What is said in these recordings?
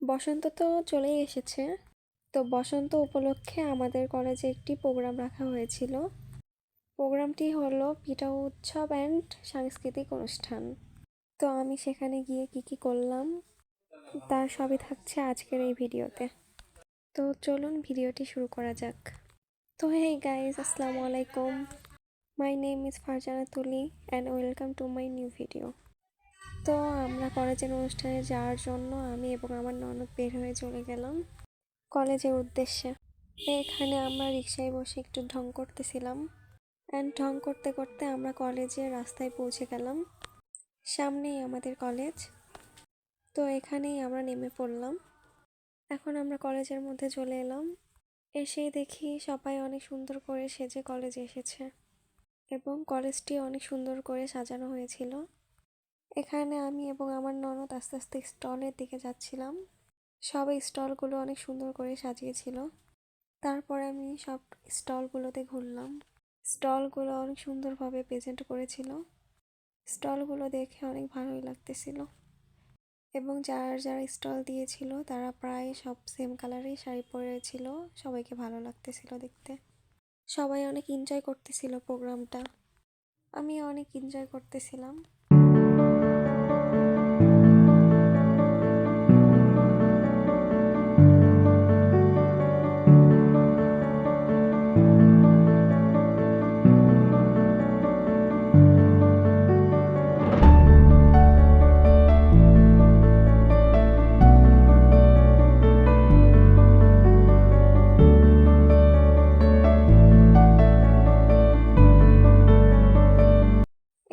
বসন্ত তো চলেই এসেছে। তো বসন্ত উপলক্ষে আমাদের কলেজে একটি প্রোগ্রাম রাখা হয়েছিল। প্রোগ্রামটি হলো পিঠা উৎসব অ্যান্ড সাংস্কৃতিক অনুষ্ঠান। তো আমি সেখানে গিয়ে কি করলাম তার সবই থাকছে আজকের এই ভিডিওতে। তো চলুন ভিডিওটি শুরু করা যাক। তো হেই গাইজ, আসসালামু আলাইকুম। মাই নেম ইজ ফারজানা তুলি and welcome to my new video. তো আমরা কলেজের অনুষ্ঠানে যাওয়ার জন্য আমি এবং আমার ননদ বের হয়ে চলে গেলাম কলেজের উদ্দেশ্যে। এখানে আমরা রিক্সায় বসে একটু ঢং করতেছিলাম অ্যান্ড ঢং করতে করতে আমরা কলেজের রাস্তায় পৌঁছে গেলাম। সামনেই আমাদের কলেজ। তো এখানেই আমরা নেমে পড়লাম। এখন আমরা কলেজের মধ্যে চলে এলাম। এসেই দেখি সবাই অনেক সুন্দর করে সেজে কলেজে এসেছে এবং কলেজটি অনেক সুন্দর করে সাজানো হয়েছিল। এখানে আমি এবং আমার ননদ আস্তে আস্তে স্টলের দিকে যাচ্ছিলাম। সবাই স্টলগুলো অনেক সুন্দর করে সাজিয়েছিল। তারপর আমি সব স্টলগুলোতে ঘুরলাম। স্টলগুলো অনেক সুন্দরভাবে প্রেজেন্ট করেছিল। স্টলগুলো দেখে অনেক ভালোই লাগতেছিল এবং যারা যারা স্টল দিয়েছিল তারা প্রায় সব সেম কালারেই শাড়ি পরেছিল। সবাইকে ভালো লাগতেছিল দেখতে। সবাই অনেক এনজয় করতেছিল প্রোগ্রামটা। আমি অনেক এনজয় করতেছিলাম।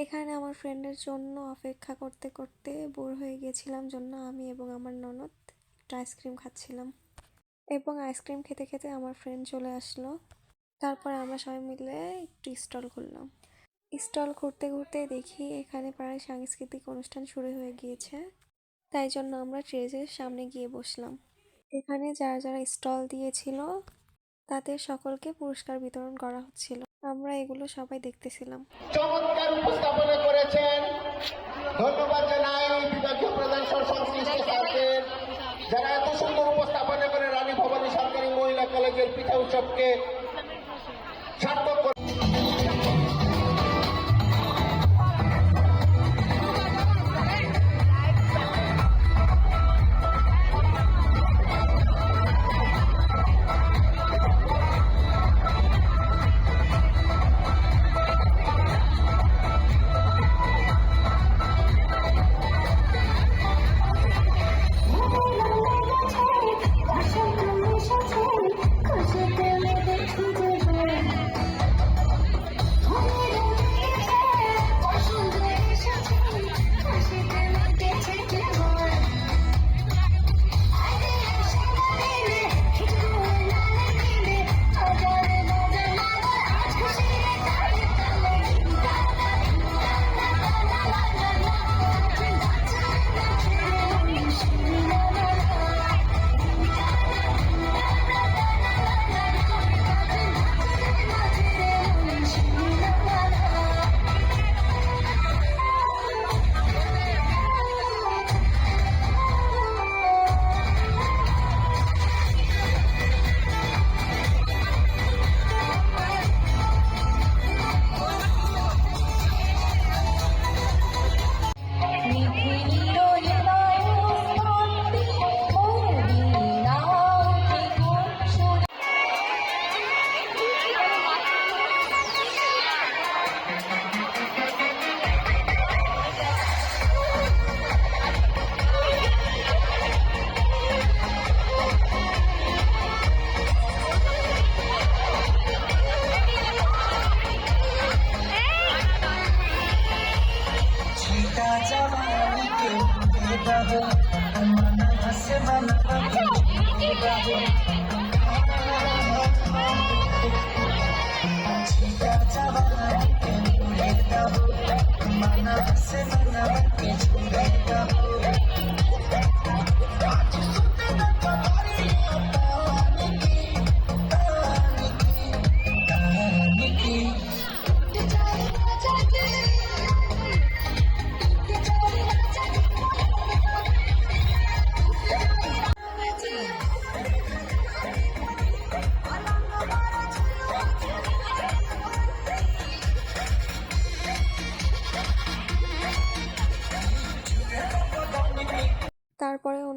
এখানে আমার ফ্রেন্ডের জন্য অপেক্ষা করতে করতে বোর হয়ে গেছিলাম জন্য আমি এবং আমার ননদ একটু আইসক্রিম খাচ্ছিলাম এবং আইসক্রিম খেতে খেতে আমার ফ্রেন্ড চলে আসলো। তারপরে আমরা সবাই মিলে একটু স্টল ঘুরলাম। স্টল ঘুরতে ঘুরতে দেখি এখানে প্রায় সাংস্কৃতিক অনুষ্ঠান শুরু হয়ে গিয়েছে। তাই জন্য আমরা স্টেজের সামনে গিয়ে বসলাম। এখানে যারা যারা স্টল দিয়েছিল তাদের সকলকে পুরস্কার বিতরণ করা হচ্ছিল। আমরা এগুলো সবাই দেখতেছিলাম। চমৎকার উপস্থাপনা করেছেন। ধন্যবাদ জানাই বিভাগীয় প্রধান সংশ্লিষ্ট স্যারদের, যারা এত সুন্দর উপস্থাপনা করে রানী ভবানী সরকারি মহিলা কলেজের পিঠা উৎসবকে সার্থক করে।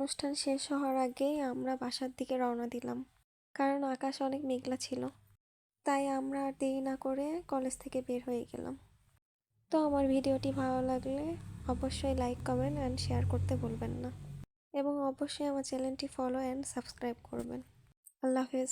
অনুষ্ঠান শেষ হওয়ার আগেই আমরা বাসার দিকে রওনা দিলাম, কারণ আকাশ অনেক মেঘলা ছিল। তাই আমরা আর দেরি না করে কলেজ থেকে বের হয়ে গেলাম। তো আমার ভিডিওটি ভালো লাগলে অবশ্যই লাইক, কমেন্ট অ্যান্ড শেয়ার করতে ভুলবেন না, এবং অবশ্যই আমার চ্যানেলটি ফলো অ্যান্ড সাবস্ক্রাইব করবেন। আল্লাহ হাফেজ।